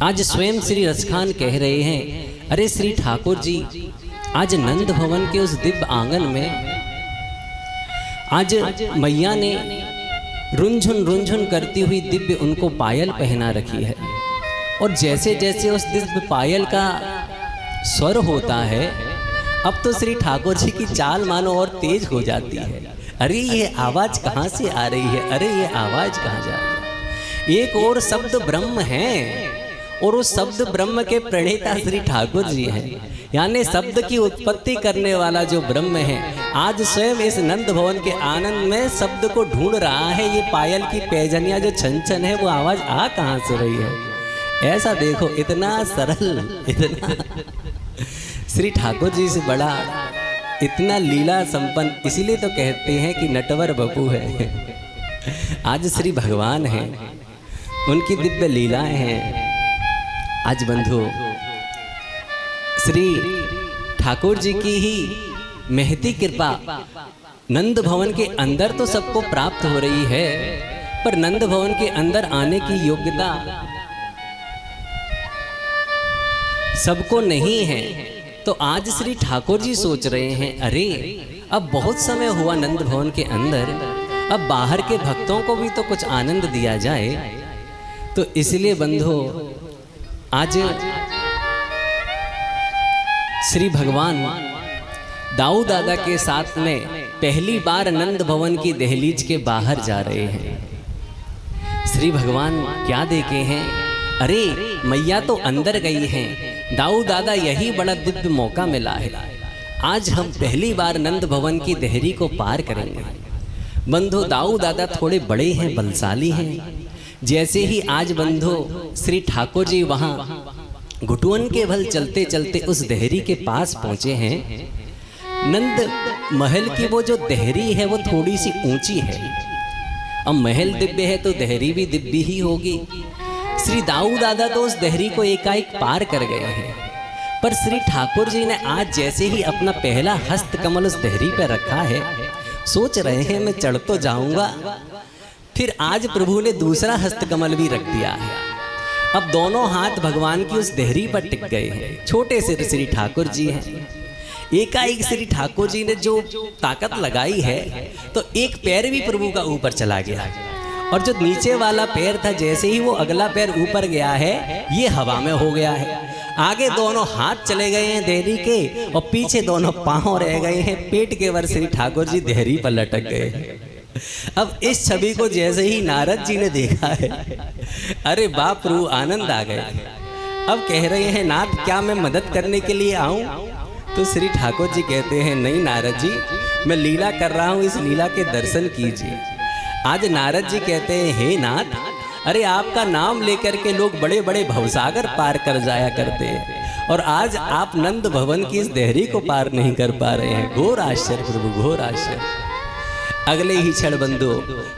आज स्वयं श्री रसखान कह रहे हैं, अरे श्री ठाकुर जी आज नंद भवन के उस दिव्य आंगन में आज मैया ने रुंझुन करती हुई दिव्य उनको पायल पहना रखी है। और जैसे जैसे उस दिव्य पायल का स्वर होता है, अब तो श्री ठाकुर जी की चाल मानो और तेज हो जाती है। अरे ये आवाज कहाँ से आ रही है, अरे ये आवाज कहाँ जा रही है। एक और शब्द ब्रह्म है और उस शब्द ब्रह्म के प्रणेता श्री ठाकुर जी हैं, यानी शब्द की उत्पत्ति करने वाला जो ब्रह्म है आज स्वयं इस नंद भवन के आनंद में शब्द को ढूंढ रहा है। ये पायल की पैजनिया जो छन छन है वो आवाज आ कहाँ से रही है। ऐसा देखो, इतना सरल, इतना श्री ठाकुर जी से बड़ा, इतना लीला संपन्न, इसीलिए तो कहते हैं कि नटवर बपू है। आज श्री भगवान हैं, उनकी दिव्य लीलाएं हैं। आज बंधु श्री ठाकुर जी की ही महती कृपा नंद भवन के अंदर तो सबको प्राप्त हो रही है, पर नंद भवन के अंदर आने की योग्यता सबको नहीं है। तो आज श्री ठाकुर जी सोच रहे हैं, अरे अब बहुत समय हुआ नंद भवन के अंदर, अब बाहर के भक्तों को भी तो कुछ आनंद दिया जाए। तो इसलिए बंधु आज श्री भगवान दाऊ दादा के साथ में पहली बार नंद भवन की दहलीज के बाहर जा रहे हैं। श्री भगवान क्या देखे हैं, अरे मैया तो अंदर गई हैं, दाऊ दादा यही बड़ा दिव्य मौका मिला है, आज हम पहली बार नंद भवन की देहरी को पार करेंगे। बंधु दाऊ दादा थोड़े बड़े हैं, बलशाली हैं। जैसे ही आज बंधु श्री ठाकुर जी वहाँ घुटुअन के भल चलते चलते उस देहरी के पास पहुँचे हैं, नंद महल की वो जो देहरी है वो थोड़ी सी ऊंची है। अब महल दिव्य है तो देहरी भी दिव्य ही होगी। श्री दाऊ दादा तो उस देहरी को एकाएक पार कर गए हैं, पर श्री ठाकुर जी ने आज जैसे ही अपना पहला हस्त कमल उस देहरी पर रखा है, सोच रहे हैं मैं चढ़ तो जाऊंगा, फिर आज प्रभु ने दूसरा हस्त कमल भी रख दिया है। अब दोनों हाथ भगवान की उस देहरी पर टिक गए हैं। छोटे से श्री ठाकुर जी हैं, एकाएक श्री ठाकुर जी ने जो ताकत लगाई है तो एक पैर भी प्रभु का ऊपर चला गया, और जो नीचे वाला पैर था जैसे ही वो अगला पैर ऊपर गया है ये हवा में हो गया है। आगे दोनों हाथ चले गए हैं देहरी के और पीछे दोनों पांव रह गए हैं, पेट के वर श्री ठाकुर जी देहरी पर लटक गए। अब इस छवि को जैसे ही नारद जी ने देखा है, अरे बाप रू आनंद आ गया। अब कह रहे हैं, नाथ क्या मैं मदद करने के लिए आऊं? तो श्री ठाकुर जी कहते हैं, नहीं नारद जी, मैं लीला कर रहा हूं, इस लीला के दर्शन कीजिए। आज नारद जी कहते हैं, हे नाथ, अरे आपका नाम लेकर के लोग बड़े बड़े भवसागर पार कर जाया करते हैं, और आज आप नंद भवन की इस देहरी को पार नहीं कर पा रहे हैं। घोर आश्चर्य प्रभु, घोर आश्चर्य। अगले ही क्षण बंधु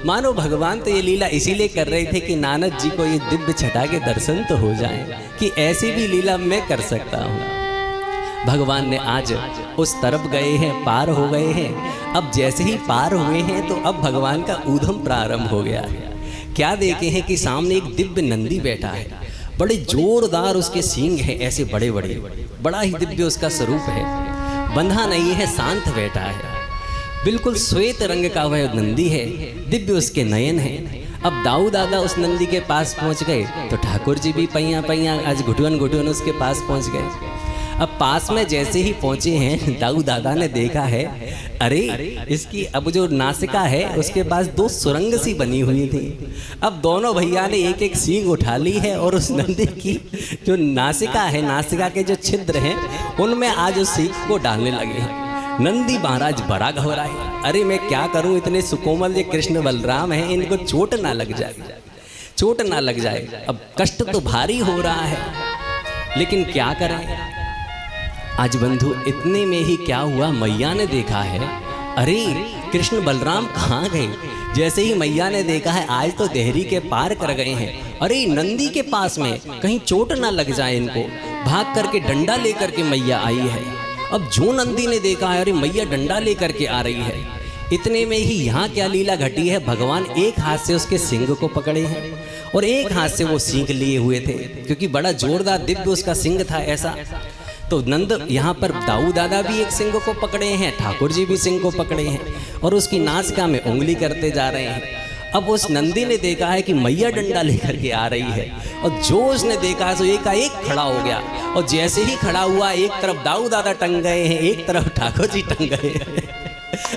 मानो भगवान तो ये लीला इसीलिए कर रहे थे कि नानद जी को ये दिव्य छटा के दर्शन तो हो जाए कि ऐसी भी लीला मैं कर सकता हूँ। भगवान ने आज उस तरफ गए हैं, पार हो गए हैं। अब जैसे ही पार हुए हैं तो अब भगवान का ऊधम प्रारंभ हो गया है। क्या देखे हैं कि सामने एक दिव्य नंदी बैठा है, बड़े जोरदार उसके सींग है, ऐसे बड़े बड़े, बड़ा ही दिव्य उसका स्वरूप है। बंधा नहीं है, शांत बैठा है, बिल्कुल श्वेत रंग का वह नंदी है, दिव्य उसके नयन है। अब दाऊ दादा उस नंदी के पास पहुंच गए तो ठाकुर जी भी पैया पैया आज घुटुअन उसके पास पहुंच गए। अब पास में जैसे ही पहुंचे हैं, दाऊ दादा ने देखा है, अरे इसकी अब जो नासिका है उसके पास दो सुरंग सी बनी हुई थी। अब दोनों भैया ने एक एक सींग उठा ली है और उस नंदी की जो नासिका है, नासिका के जो छिद्र हैं उनमें आज उस सींग को डालने लगे हैं। नंदी महाराज बड़ा घबराए, अरे मैं क्या करूं, इतने सुकोमल ये कृष्ण बलराम हैं, इनको चोट ना लग जाए, चोट ना लग जाए। अब कष्ट तो भारी हो रहा है, लेकिन क्या करें। आज बंधु इतने में ही क्या हुआ, मैया ने देखा है, अरे कृष्ण बलराम कहाँ गए। जैसे ही मैया ने देखा है आज तो देहरी के पार कर गए हैं, अरे नंदी के पास में कहीं चोट ना लग जाए इनको, भाग करके डंडा लेकर के मैया आई है। अब जो नंदी ने देखा है, अरे मैया डंडा लेकर के आ रही है। इतने में ही यहाँ क्या लीला घटी है, भगवान एक हाथ से उसके सिंग को पकड़े हैं और एक हाथ से वो सींग लिए हुए थे, क्योंकि बड़ा जोरदार दिव्य उसका सिंग था ऐसा। तो नंद यहाँ पर दाऊ दादा भी एक सिंह को पकड़े हैं, ठाकुर जी भी सिंह को पकड़े हैं और उसकी नासिका में उंगली करते जा रहे हैं। अब उस नंदी ने देखा है कि मैया डंडा लेकर के आ रही है, और जो उसने देखा तो एकाएक खड़ा हो गया, और जैसे ही खड़ा हुआ एक तरफ दाऊ दादा टंग गए हैं, एक तरफ ठाकुर जी टंग गए हैं।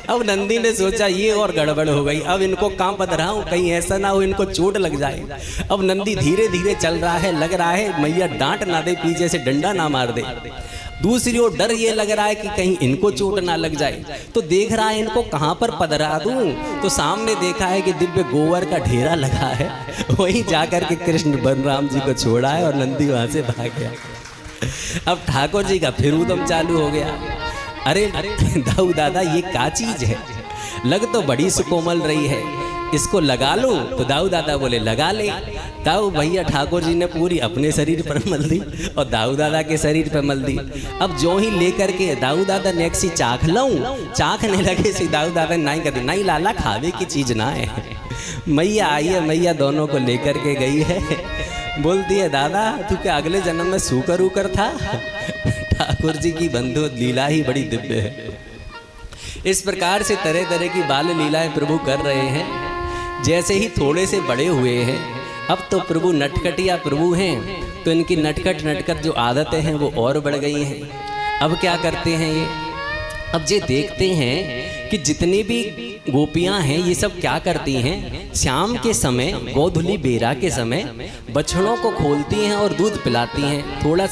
अब नंदी ने सोचा ये और गड़बड़ हो गई, अब इनको कहाँ पधराऊं, कहीं ऐसा ना हो इनको चोट लग जाए। अब नंदी धीरे धीरे चल रहा है, लग रहा है मैया डांट ना दे, पीछे से डंडा ना मार दे। दूसरी ओर डर ये लग रहा है कि कहीं इनको चोट ना लग जाए, तो देख रहा है इनको कहाँ पर पधरा दूं। तो सामने देखा है कि दिव्य गोबर का ढेरा लगा है, वहीं जाकर के कृष्ण बलराम जी को छोड़ा है और नंदी वहां से भाग गया। अब ठाकुर जी का फिर उदम चालू हो गया, अरे दाऊ दादा ये क्या चीज है, लग तो बड़ी सुकोमल रही है, इसको लगा लूं। तो दाऊ दादा बोले लगा ले। दाऊ भैया ठाकुर जी ने पूरी अपने शरीर पर मल दी और दाऊ दादा के शरीर पर मल दी। अब जो ही लेकर के दाऊ दादा ने एक सी चाख लूं, चाखने लगे से दाऊ दादा नहीं कर दी, नहीं लाला खावे की चीज ना है। मैया आई है, मैया दोनों को लेकर के गई है, बोलती है दादा तू क्या अगले जन्म में सूकर उकर था। ठाकुर जी की बंधु लीला ही बड़ी दिव्य है। इस प्रकार से तरह तरह की बाल लीलाएं प्रभु कर रहे हैं। जैसे ही थोड़े से बड़े हुए हैं, अब तो प्रभु नटखटिया प्रभु हैं, तो इनकी नटखट जो आदतें हैं वो और बढ़ गई हैं। अब क्या करते हैं ये, अब ये देखते हैं कि जितनी भी गोपियां हैं ये सब क्या करती हैं, शाम के समय गोधुली बेरा के समय बछड़ों को खोलती हैं और दूध पिलाती हैं। थोड़ा सा